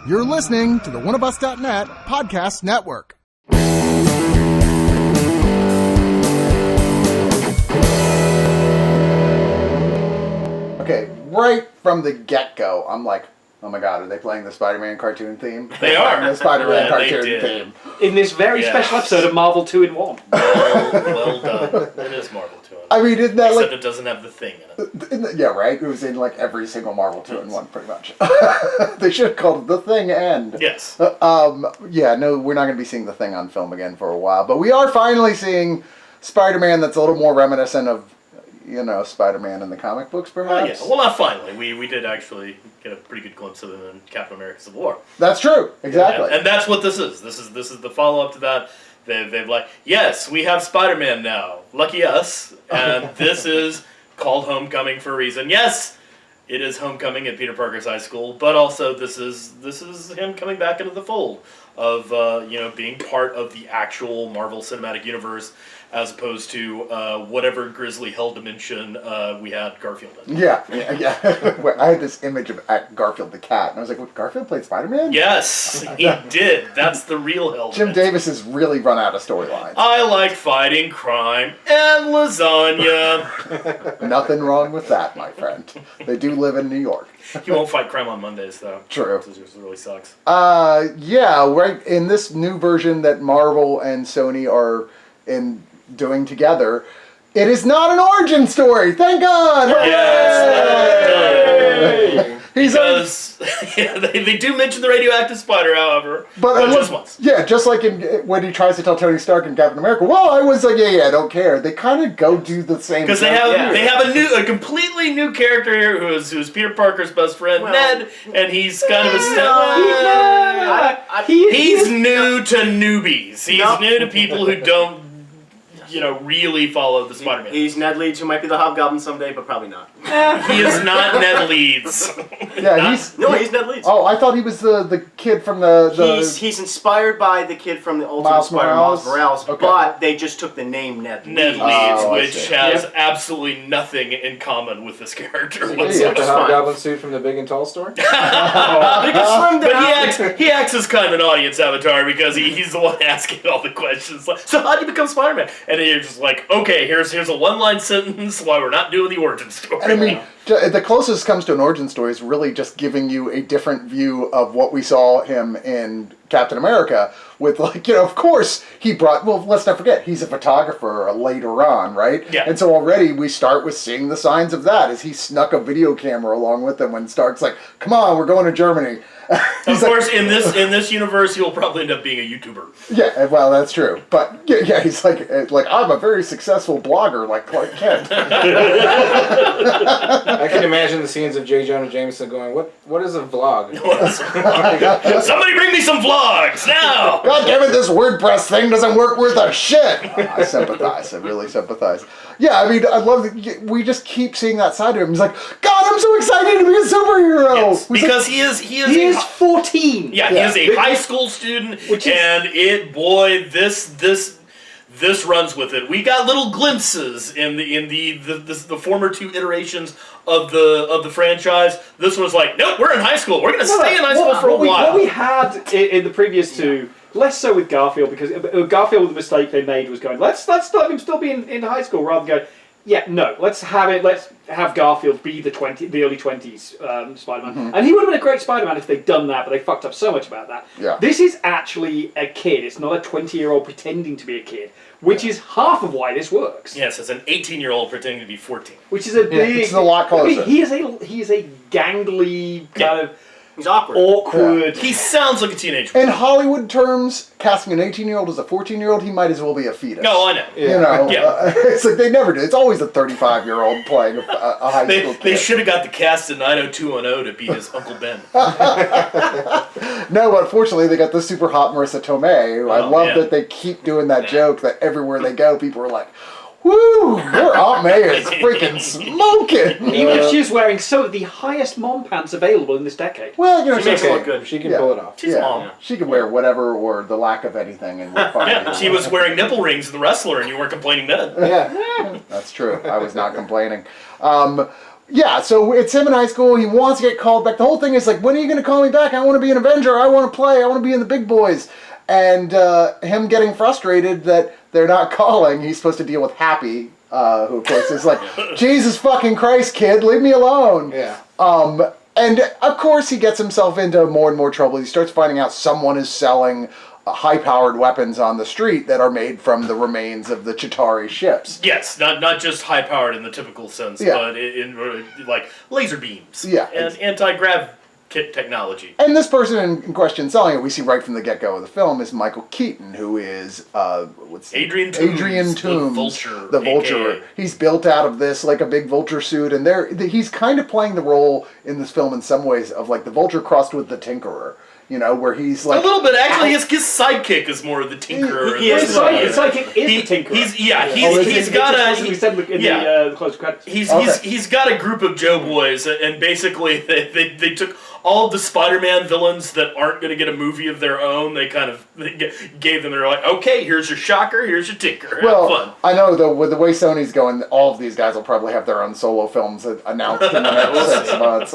You're listening to the Oneofus.net podcast network. Okay, right from the get-go, I'm like, oh my god, are they playing the Spider-Man cartoon theme? They are. The Spider-Man cartoon theme. In this very special episode of Marvel 2-in-1. Well done. It is Marvel 2-in-1. I mean, isn't that Except it doesn't have the thing in it. Yeah, right? It was in like every single Marvel 2-in-1, pretty much. They should have called it The Thing and. Yes. Yeah, no, we're not going to be seeing The Thing on film again for a while, but we are finally seeing Spider-Man that's a little more reminiscent of, you know, Spider-Man in the comic books, perhaps? Yeah. Well, not finally. We did actually get a pretty good glimpse of him in Captain America Civil War. That's true, exactly. And that's what this is. This is the follow-up to that. They've like, yes, we have Spider-Man now. Lucky us. And this is called Homecoming for a reason. Yes, it is Homecoming at Peter Parker's high school, but also this is him coming back into the fold of being part of the actual Marvel Cinematic Universe, as opposed to whatever grisly hell dimension we had Garfield in. Yeah. I had this image of Garfield the cat, and I was like, what, Garfield played Spider-Man? Yes, he did. That's the real hell Jim dimension. Davis has really run out of storylines. I like fighting crime and lasagna. Nothing wrong with that, my friend. They do live in New York. He won't fight crime on Mondays, though. True. This really sucks. Yeah, right. In this new version that Marvel and Sony are doing together, it is not an origin story. Thank God! Yes! Because they do mention the radioactive spider, however, but just once. Yeah, just like when he tries to tell Tony Stark in Captain America, well, I was like, I don't care. They kind of go do the same. Because they have a completely new character here who's Peter Parker's best friend, Ned, and he's kind of a he's new to newbies. He's new to people who don't really follow the Spider-Man. He's Ned Leeds, who might be the Hobgoblin someday, but probably not. He is not Ned Leeds. Yeah, he's Ned Leeds. Oh, I thought he was the kid from the... He's inspired by the kid from the Ultimate Miles Spider-Man, Miles Morales, okay. But they just took the name Ned Leeds. Which has absolutely nothing in common with this character whatsoever. The Hobgoblin suit from the Big and Tall store? But he acts as kind of an audience avatar because he's the one asking all the questions. Like, so how do you become Spider-Man? And you're just like, okay, here's a one-line sentence why we're not doing the origin story. And I mean, the closest comes to an origin story is really just giving you a different view of what we saw him in Captain America with, of course he brought, let's not forget, he's a photographer later on, right? Yeah. And so already we start with seeing the signs of that as he snuck a video camera along with him when Stark's like, come on, we're going to Germany. Of course, in this universe, he'll probably end up being a YouTuber. Yeah, well, that's true. But yeah, he's like I'm a very successful blogger, like Clark Kent. I can imagine the scenes of J. Jonah Jameson going, "What is a vlog?" Somebody bring me some vlogs now! God damn it, this WordPress thing doesn't work worth a shit. I sympathize. I really sympathize. Yeah, I mean, I love that we just keep seeing that side of him. He's like, God, I'm so excited to be a superhero. Yes, because he is 14. Yeah, he is a high school student, this runs with it. We got little glimpses in the former two iterations of the franchise. This was like, nope, we're in high school. We're going to stay in high school for a while. What we had in the previous two, less so with Garfield, because Garfield, the mistake they made was going, let's let him still be in high school, rather than go, let's have Garfield be the early 20s Spider-Man. Mm-hmm. And he would have been a great Spider-Man if they'd done that, but they fucked up so much about that. Yeah. This is actually a kid. It's not a 20-year-old pretending to be a kid, which is half of why this works. Yes, it's an 18-year-old pretending to be 14. Which is a big... It's a lot closer. I mean, he is a gangly kind of... He's awkward. Awkward. Yeah. He sounds like a teenager. In Hollywood terms, casting an 18-year-old as a 14-year-old, he might as well be a fetus. No, I know. Yeah. It's like they never do. It's always a 35-year-old playing a high school kid. They should have got the cast in 90210 to be his Uncle Ben. No, unfortunately, they got the super hot Marissa Tomei. I love that they keep doing that joke that everywhere they go, people are like, woo! Your Aunt May is freaking smoking! Even if she's wearing some of the highest mom pants available in this decade. Well, she makes it look good. She can pull it off. She's mom. She can wear whatever or the lack of anything and we're fine. Yeah, she was wearing nipple rings in The Wrestler and you weren't complaining then. Yeah, that's true. I was not complaining. Yeah, so it's him in high school. He wants to get called back. The whole thing is like, when are you going to call me back? I want to be an Avenger. I want to play. I want to be in the big boys. And him getting frustrated that they're not calling. He's supposed to deal with Happy, who of course is like, Jesus fucking Christ, kid, leave me alone. Yeah. And of course he gets himself into more and more trouble. He starts finding out someone is selling high-powered weapons on the street that are made from the remains of the Chitauri ships. Yes, not just high-powered in the typical sense, but in like laser beams. Yeah. And anti-grav kit technology. And this person in question selling it, we see right from the get-go of the film, is Michael Keaton, who is Adrian Toomes, the Vulture. The Vulture. AKA. He's built out of this like a big Vulture suit, and he's kind of playing the role in this film in some ways of like the Vulture crossed with the Tinkerer. You know, where he's like... A little bit. Actually, his sidekick is more of the Tinkerer. His sidekick is the Tinkerer. He's got a... We said in the close credits. He's got a group of Joe boys, and basically they took all of the Spider-Man villains that aren't going to get a movie of their own. They gave them. They're like, okay, here's your Shocker, here's your Tinker. Have fun. I know though, with the way Sony's going, all of these guys will probably have their own solo films announced in the next 6 months.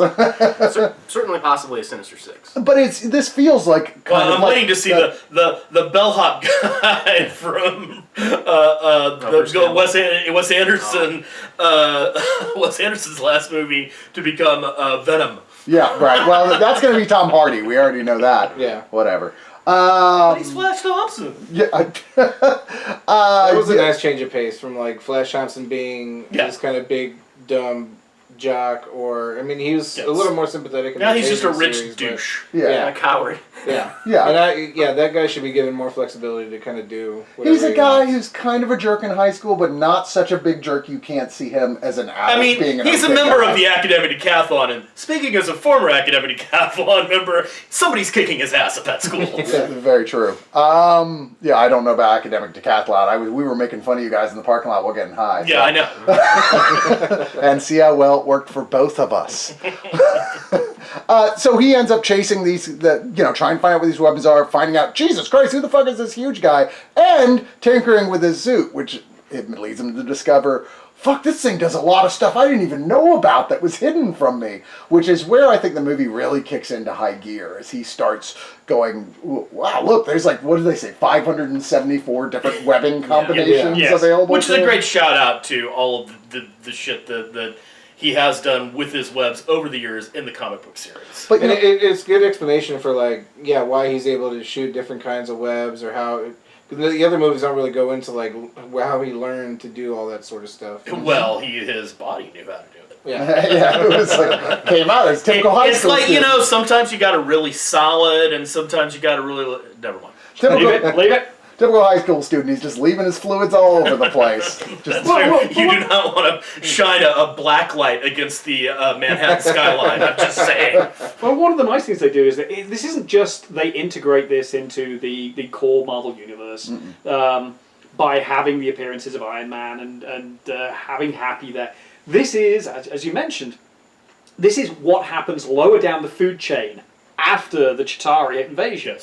Certainly, possibly a Sinister Six. But this feels like I'm waiting to see the bellhop guy from Wes Anderson. Wes Anderson's last movie to become Venom. Yeah, right. Well, that's going to be Tom Hardy. We already know that. Yeah. Whatever. But he's Flash Thompson. Yeah. That was a nice change of pace from like Flash Thompson being this kind of big, dumb jock, or I mean, he was a little more sympathetic. Now he's just a rich series, douche. A coward. Yeah. Yeah. And that guy should be given more flexibility to kind of do whatever He's a guy wants. who's kind of a jerk in high school, but not such a big jerk you can't see him as an adult. I mean, he's a member of the Academic Decathlon, and speaking as a former Academic Decathlon member, somebody's kicking his ass at that school. Very true. Yeah, I don't know about Academic Decathlon. We were making fun of you guys in the parking lot while getting high. Yeah, I know. And see how well it worked for both of us. So he ends up chasing trying to find out what these weapons are, finding out, Jesus Christ, who the fuck is this huge guy? And tinkering with his suit, which it leads him to discover, fuck, this thing does a lot of stuff I didn't even know about that was hidden from me. Which is where I think the movie really kicks into high gear, as he starts going, wow, look, there's like, what did they say, 574 different webbing combinations available. Which is a great shout out to all of the shit that he has done with his webs over the years in the comic book series. But it's good explanation for why he's able to shoot different kinds of webs, or how. The other movies don't really go into how he learned to do all that sort of stuff. Well, his body knew how to do it. Yeah, it was like came out as typical high school. It's like sometimes you got a really solid, and sometimes you got a really never mind. Leave it. Typical high school student, he's just leaving his fluids all over the place. Just you do not want to shine a black light against the Manhattan skyline, I'm just saying. Well, one of the nice things they do is that this isn't just they integrate this into the core Marvel universe by having the appearances of Iron Man and having Happy there. This is, as you mentioned, this is what happens lower down the food chain after the Chitauri invasion.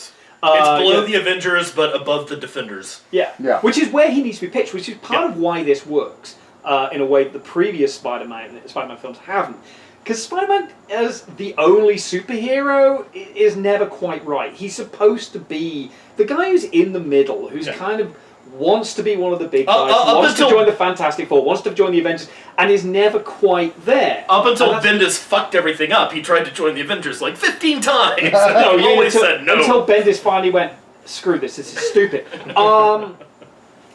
It's below the Avengers, but above the Defenders. Yeah. Which is where he needs to be pitched, which is part of why this works in a way that the previous Spider-Man films haven't. Because Spider-Man as the only superhero is never quite right. He's supposed to be the guy who's in the middle, who's kind of wants to be one of the big guys, wants to join the Fantastic Four, wants to join the Avengers, and is never quite there. Up until Bendis fucked everything up, he tried to join the Avengers like 15 times. And said no. Until Bendis finally went, screw this is stupid.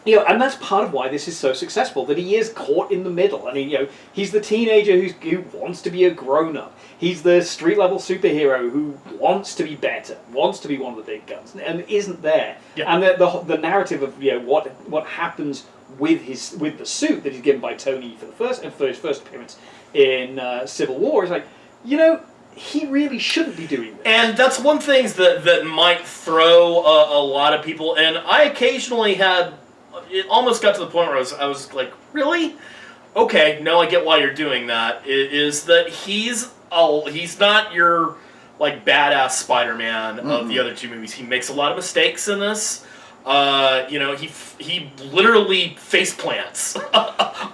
And that's part of why this is so successful, that he is caught in the middle. I mean, he's the teenager who wants to be a grown-up. He's the street-level superhero who wants to be better, wants to be one of the big guns, and isn't there. Yeah. And the narrative of what happens with the suit that he's given by Tony for his first appearance in Civil War is like, he really shouldn't be doing this. And that's one thing that might throw a lot of people. And I occasionally had. It almost got to the point where I was like, really? Okay, now I get why you're doing that. Is that he's not your badass Spider-Man of the other two movies. He makes a lot of mistakes in this. he literally face plants a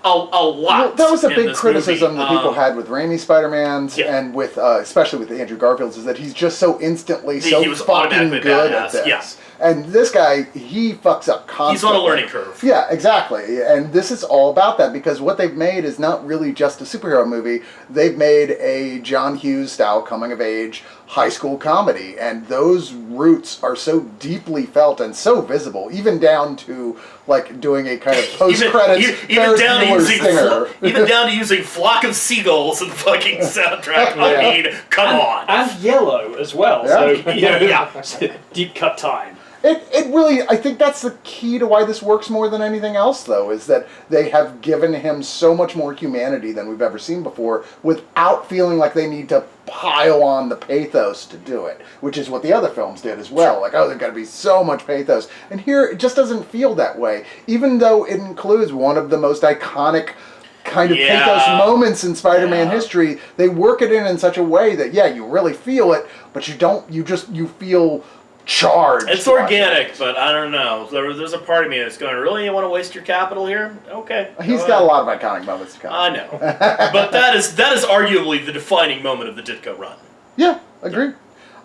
lot. Well, that was a in big this criticism movie. that people had with Raimi Spider-Mans and with especially with Andrew Garfield's, is that he's just so instantly He was fucking automatically good badass, at this. yeah. And this guy, he fucks up constantly. He's on a learning curve. Yeah, exactly. And this is all about that, because what they've made is not really just a superhero movie. They've made a John Hughes style coming of age high school comedy, and those roots are so deeply felt and so visible, even down to like doing a kind of post credits even down to using stinger. even down to using Flock of Seagulls in the fucking soundtrack. I mean, come on. And yellow as well. Yeah. So yeah, deep cut time. It really, I think that's the key to why this works more than anything else, though, is that they have given him so much more humanity than we've ever seen before without feeling like they need to pile on the pathos to do it, which is what the other films did as well. Like, oh, there's got to be so much pathos. And here, it just doesn't feel that way, even though it includes one of the most iconic kind of pathos moments in Spider-Man history. They work it in such a way that, yeah, you really feel it, but you feel charged. It's organic, but I don't know. There's a part of me that's going, really, you want to waste your capital here? Okay. He's got a lot of iconic moments to come. I know. But that is arguably the defining moment of the Ditko run. Yeah, agree.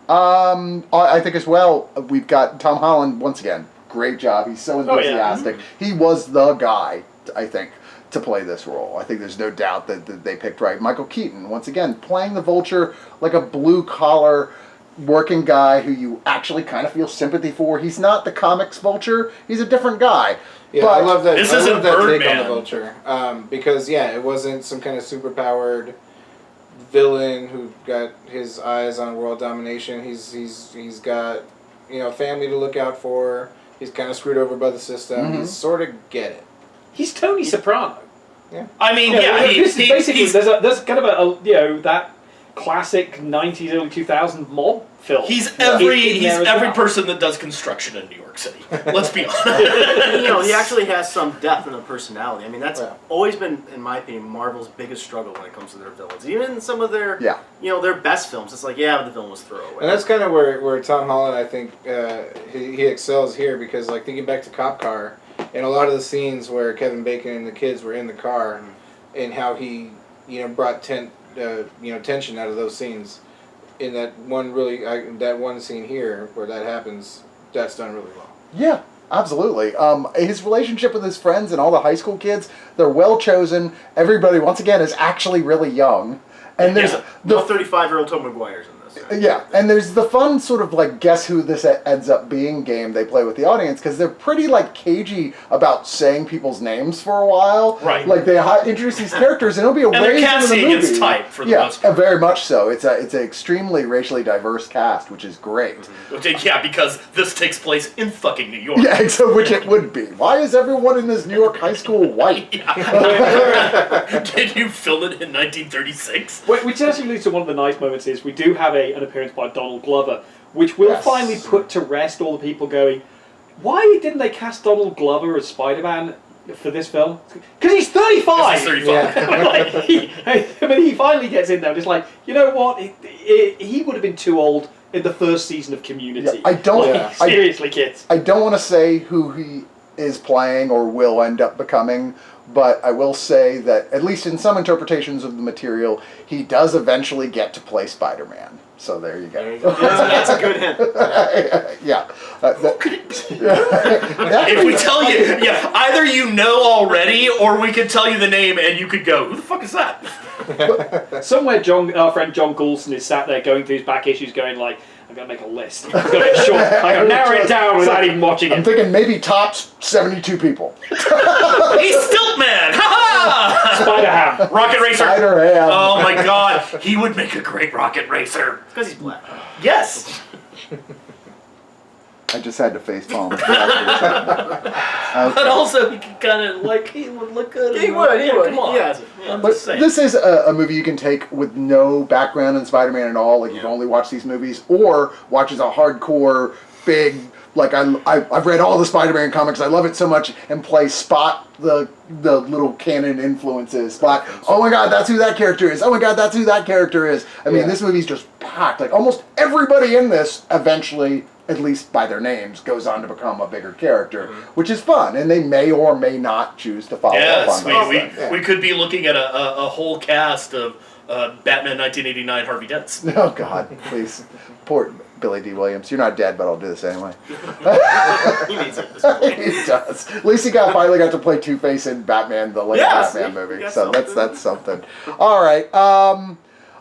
I think as well, we've got Tom Holland, once again, great job. He's so enthusiastic. He was the guy, I think, to play this role. I think there's no doubt that they picked right. Michael Keaton, once again, playing the Vulture like a blue-collar working guy who you actually kind of feel sympathy for. He's not the comics Vulture. He's a different guy. Yeah, but I love that. This I isn't love that take Birdman. on the Vulture, because it wasn't some kind of superpowered villain who got his eyes on world domination. He's got family to look out for. He's kind of screwed over by the system. Mm-hmm. He's sort of get it. He's Tony Soprano. Yeah. I mean, Basically, there's kind of a that classic 90s, early 2000s mob film. He's every well. person that does construction in New York City. Let's be honest. He actually has some depth in the personality. I mean, that's always been, in my opinion, Marvel's biggest struggle when it comes to their villains. Even in some of their, their best films, it's like, but the villain was throwaway. And that's kind of where Tom Holland, I think, he excels here, because, like, thinking back to Cop Car, and a lot of the scenes where Kevin Bacon and the kids were in the car, and how he, brought tension out of those scenes. In that one scene here where that happens, that's done really well. Yeah, absolutely. His relationship with his friends and all the high school kids, they're well chosen. Everybody, once again, is actually really young. And there's no 35-year-old Tom McGuire's in this. Yeah, and there's the fun sort of like guess who this ends up being game they play with the audience, because they're pretty like cagey about saying people's names for a while. Right. Like they introduce these characters and it'll be a and ways they're into the casting movie. against type for the most part. Very much so. It's an extremely racially diverse cast, which is great. Yeah, because this takes place in fucking New York. Yeah, so which it would be. Why is everyone in this New York high school white? Did you film it in 1936? Which actually leads to one of the nice moments is we do have an appearance by Donald Glover, which will finally put to rest all the people going, why didn't they cast Donald Glover as Spider-Man for this film? Because he's 35! He's 35. Yeah. He finally gets in there and it's like, you know what, he would have been too old in the first season of Community. Yeah, seriously, kids. I don't want to say who he is playing or will end up becoming, but I will say that, at least in some interpretations of the material, he does eventually get to play Spider-Man. So there you go. That's a good hint. Yeah. If we tell you, either you know already, or we could tell you the name and you could go, who the fuck is that? Somewhere our friend John Goulson is sat there going through his back issues going like, I'm going to make a list. I'm going to make sure I can narrow it down without even watching it. I'm thinking maybe tops 72 people. He's Stiltman! Ha-ha! Spider-Ham. Rocket Racer. Spider-Ham. Oh my god, he would make a great Rocket Racer. Because he's black. Yes. I just had to face palm. But also, he could kind of, he would look good. He would. Come on. Yeah. I'm But just saying. this is a movie you can take with no background in Spider-Man at all. Like, you've only watched these movies, or watch as a hardcore, big, like, I've read all the Spider-Man comics, I love it so much, and spot the little canon influences. Spot, oh my god, that's who that character is. Oh my god, that's who that character is. I mean, this movie's just packed. Like, almost everybody in this eventually at least by their names, goes on to become a bigger character, which is fun, and they may or may not choose to follow up on that. We could be looking at a whole cast of Batman 1989 Harvey Dents. Oh, God, please. Poor Billy D. Williams. You're not dead, but I'll do this anyway. He needs it at this point. He does. At least he finally got to play Two-Face in Batman, the latest Batman movie. So that's something. All right.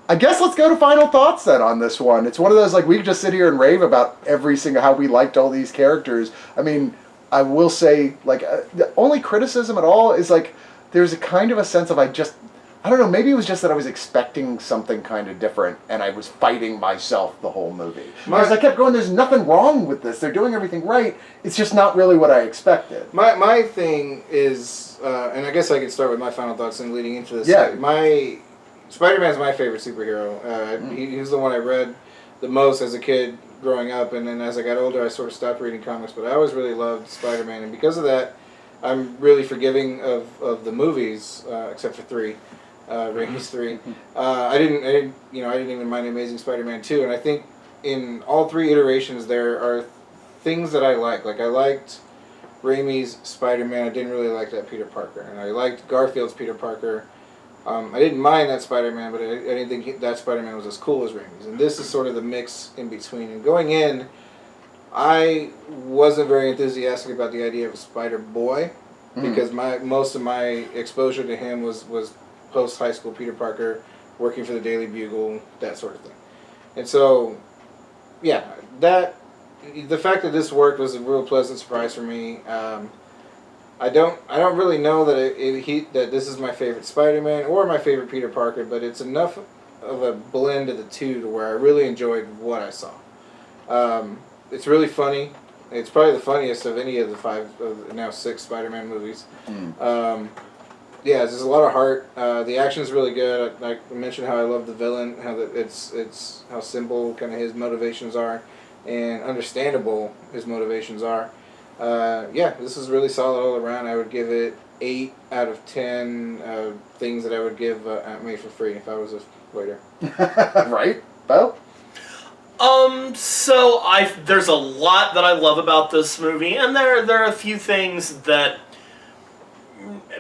I guess let's go to final thoughts then on this one. It's one of those, like, we could just sit here and rave about every single, how we liked all these characters. I mean, I will say, like, the only criticism at all is, like, there's a kind of a sense of I don't know, maybe it was just that I was expecting something kind of different, and I was fighting myself the whole movie. Because I kept going, there's nothing wrong with this. They're doing everything right. It's just not really what I expected. My thing is, and I guess I could start with my final thoughts and leading into this. Yeah. Spider-Man's my favorite superhero. He was the one I read the most as a kid growing up, and then as I got older, I sort of stopped reading comics, but I always really loved Spider-Man, and because of that, I'm really forgiving of the movies, except for 3. Raimi's 3. I didn't even mind Amazing Spider-Man 2, and I think in all 3 iterations there are things that I like. Like, I liked Raimi's Spider-Man. I didn't really like that Peter Parker, and I liked Garfield's Peter Parker. I didn't mind that Spider-Man, but I didn't think that Spider-Man was as cool as Raimi's. And this is sort of the mix in between. And going in, I wasn't very enthusiastic about the idea of a Spider-Boy, because most of my exposure to him was post-high school Peter Parker, working for the Daily Bugle, that sort of thing. And so, yeah, the fact that this worked was a real pleasant surprise for me. I don't really know that that this is my favorite Spider-Man or my favorite Peter Parker, but it's enough of a blend of the two to where I really enjoyed what I saw. It's really funny. It's probably the funniest of any of the now 6 Spider-Man movies. Yeah, there's a lot of heart. The action's really good. I mentioned how I love the villain, it's how simple kind of his motivations are, and understandable his motivations are. Yeah, this is really solid all around. I would give it 8 out of 10 things that I would give Made for free if I was a waiter. Right, Beau? So there's a lot that I love about this movie, and there are a few things that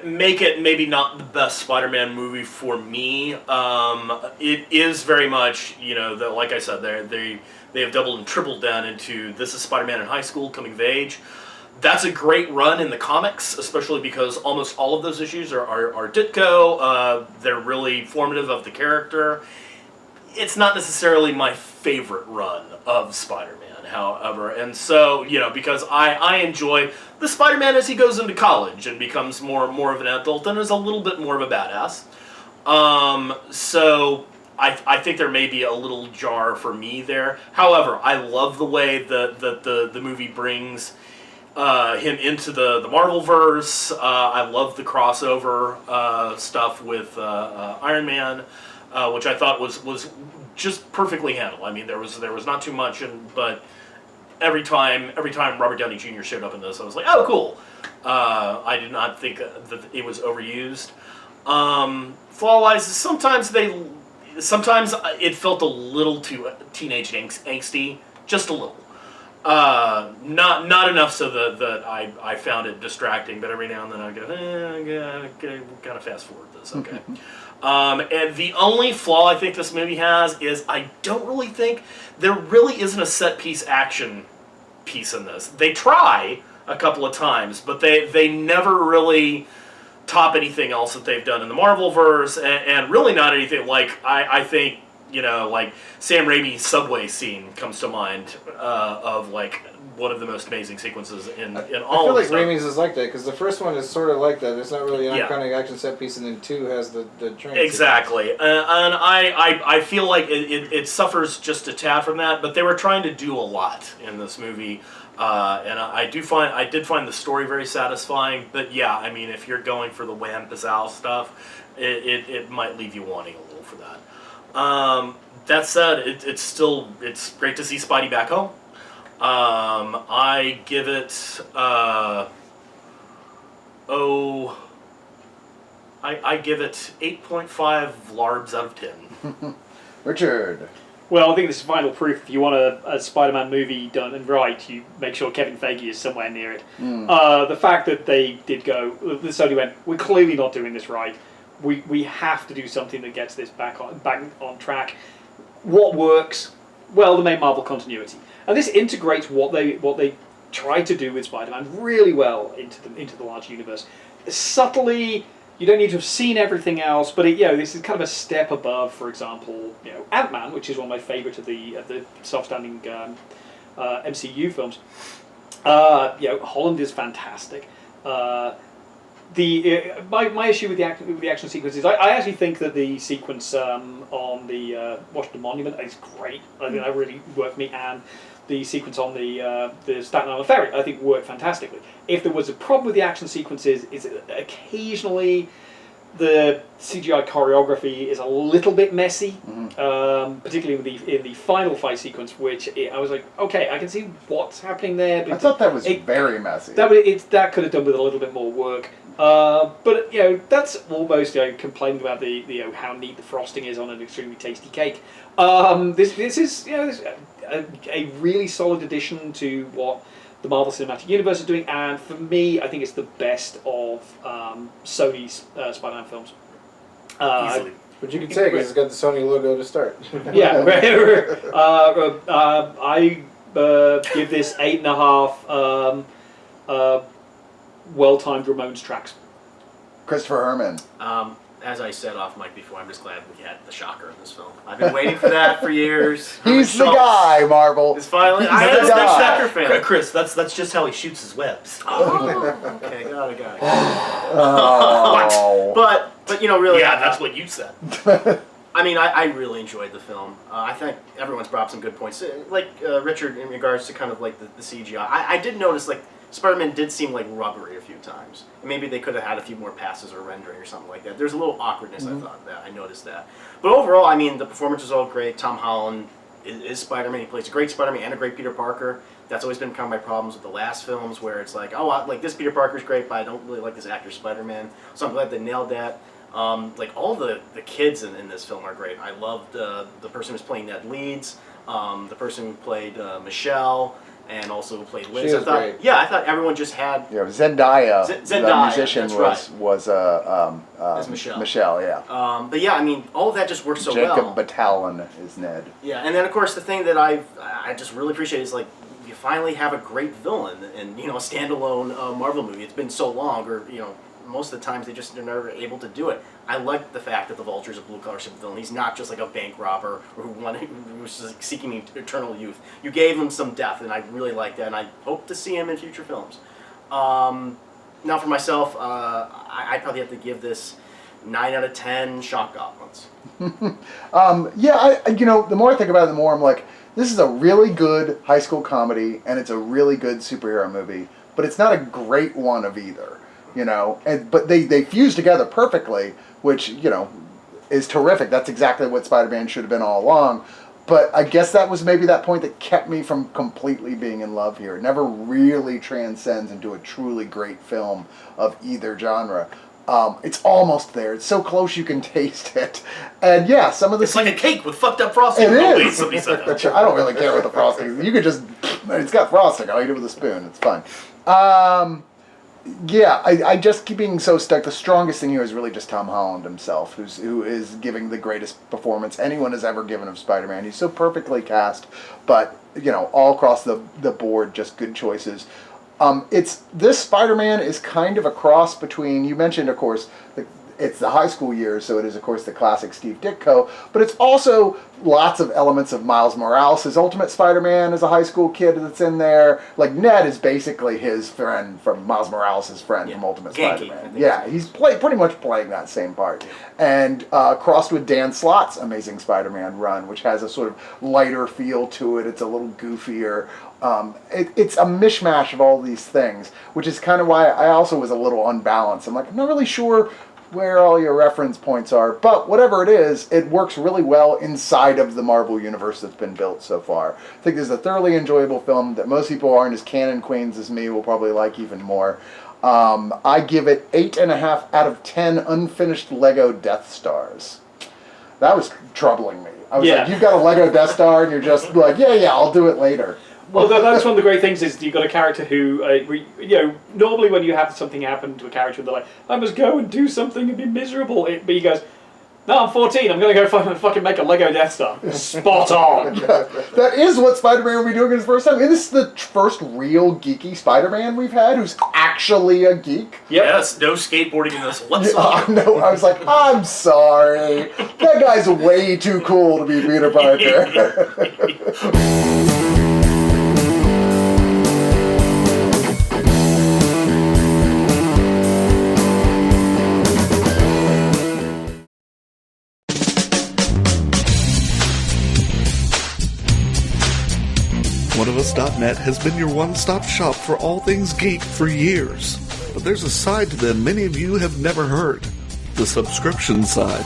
make it maybe not the best Spider-Man movie for me. It is very much, like I said, they have doubled and tripled down into this is Spider-Man in high school, coming of age. That's a great run in the comics, especially because almost all of those issues are Ditko. They're really formative of the character. It's not necessarily my favorite run of Spider-Man, however, and so, because I enjoy the Spider-Man as he goes into college and becomes more of an adult and is a little bit more of a badass. So I think there may be a little jar for me there. However, I love the way that the movie brings him into the Marvel-verse. I love the crossover stuff with Iron Man, which I thought was just perfectly handled. I mean, there was not too much, but every time Robert Downey Jr. showed up in this, I was like, oh, cool. I did not think that it was overused. Flaw-wise, sometimes it felt a little too teenage angsty, just a little. Not enough so that I found it distracting, but every now and then I go, gotta fast forward this, okay. And the only flaw I think this movie has is I don't really think there really isn't a set piece action piece in this. They try a couple of times, but they never really top anything else that they've done in the Marvel-verse, and really not anything like, I think, like Sam Raimi's subway scene comes to mind of like one of the most amazing sequences in all of the I feel like Raimi's is like that, because the first one is sort of like that. It's not really an iconic action set piece, and then 2 has the train exactly. And I feel like it suffers just a tad from that, but they were trying to do a lot in this movie. And I did find the story very satisfying, but yeah, I mean, if you're going for the wham pizzazz stuff, it might leave you wanting a little for that. That said, it's great to see Spidey back home. I give it I give it 8.5 larbs out of 10. Richard. Well, I think this is final proof. If you want a Spider-Man movie done and right, you make sure Kevin Feige is somewhere near it. The fact that they did go, Sony went, we're clearly not doing this right. We have to do something that gets this back on track. What works? Well, the main Marvel continuity, and this integrates what they tried to do with Spider-Man really well into the large universe. Subtly. You don't need to have seen everything else, but this is kind of a step above. For example, Ant-Man, which is one of my favourite of the self-standing MCU films. Holland is fantastic. My issue with the action sequence is I actually think that the sequence on the Washington Monument is great. I think that really worked for me, and the sequence on the Staten Island Ferry I think worked fantastically. If there was a problem with the action sequences, is occasionally the CGI choreography is a little bit messy, particularly in the final fight sequence, which I was like, okay, I can see what's happening there. But I thought that was very messy. That could have done with a little bit more work. But that's almost complaining about the how neat the frosting is on an extremely tasty cake. This is a really solid addition to what the Marvel Cinematic Universe is doing, and for me, I think it's the best of Sony's Spider-Man films. Easily. But you can say because it's got the Sony logo to start. Yeah, I give this 8.5 well-timed Ramones tracks. Christopher Herman. As I said off mic before, I'm just glad we had the shocker in this film. I've been waiting for that for years. He's the guy, Marvel. It's finally. He's I am a the big guy. Shocker fan. Chris, that's just how he shoots his webs. Oh, okay, got it. Oh. But really. Yeah, that's what you said. I mean, I really enjoyed the film. I think everyone's brought up some good points. Like Richard, in regards to kind of like the CGI, I did notice like Spider-Man did seem like rubbery a few times. Maybe they could have had a few more passes or rendering or something like that. There's a little awkwardness, I thought, that I noticed that. But overall, I mean, the performance is all great. Tom Holland is Spider-Man. He plays a great Spider-Man and a great Peter Parker. That's always been kind of my problems with the last films, where it's like, like this Peter Parker's great, but I don't really like this actor Spider-Man. So I'm glad they nailed that. Like all the kids in this film are great. I loved the person who's playing Ned Leeds, the person who played Michelle, and also who played Liz. She was great. Yeah, I thought everyone just had. Yeah, Zendaya, Zendaya, the musician, that's was as Michelle. Michelle, yeah. But yeah, I mean, all of that just works so Jacob well. Batalon is Ned. Yeah, and then of course the thing that I just really appreciate is like you finally have a great villain in a standalone Marvel movie. It's been so long, or most of the times they're never able to do it. I like the fact that the Vulture's a blue-collar villain. He's not just like a bank robber or who's just seeking eternal youth. You gave him some depth, and I really like that, and I hope to see him in future films. Now for myself, I'd probably have to give this 9 out of 10 shock goblins. Yeah, the more I think about it, the more I'm like, this is a really good high school comedy, and it's a really good superhero movie, but it's not a great one of either. But they fuse together perfectly, which, is terrific. That's exactly what Spider-Man should have been all along. But I guess that was maybe that point that kept me from completely being in love here. It never really transcends into a truly great film of either genre. It's almost there. It's so close you can taste it. And yeah, some of the... It's like a cake with fucked up frosting. It is. Wait, Somebody said that. I don't really care what the frosting is. You could just... It's got frosting. I'll eat it with a spoon. It's fine. Yeah, I just keep being so stuck. The strongest thing here is really just Tom Holland himself, who is giving the greatest performance anyone has ever given of Spider-Man. He's so perfectly cast, but all across the board, just good choices. This Spider-Man is kind of a cross between, you mentioned, of course, it's the high school years, so it is, of course, the classic Steve Ditko, but it's also lots of elements of Miles Morales. Ultimate Spider-Man is a high school kid that's in there. Like, Ned is basically his friend from Miles Morales' friend from Ultimate Spider-Man. Yeah, he's pretty much playing that same part. And crossed with Dan Slott's Amazing Spider-Man run, which has a sort of lighter feel to it. It's a little goofier. It's a mishmash of all these things, which is kind of why I also was a little unbalanced. I'm not really sure where all your reference points are, but whatever it is, it works really well inside of the Marvel universe that's been built so far. I think this is a thoroughly enjoyable film that most people who aren't as canon queens as me will probably like even more. I give it 8.5 out of 10 unfinished Lego Death Stars. That was troubling me. I was Yeah. like, you've got a Lego Death Star, and you're just like, yeah, I'll do it later. Well, that's one of the great things is you've got a character who, normally when you have something happen to a character, they're like, I must go and do something and be miserable. But he goes, no, I'm 14. I'm going to go fucking make a Lego Death Star. Spot on. That is what Spider-Man will be doing his first time. And this is the first real geeky Spider-Man we've had who's actually a geek. Yep. Yes, no skateboarding in this Yeah, whatsoever. no, I was like, I'm sorry. That guy's way too cool to be Peter Parker. Oneofus.net has been your one-stop shop for all things geek for years. But there's a side to them many of you have never heard. The subscription side.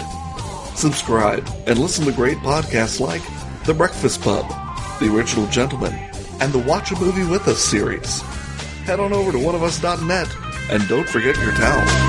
Subscribe and listen to great podcasts like The Breakfast Pub, The Original Gentleman, and the Watch a Movie With Us series. Head on over to Oneofus.net and don't forget your towel.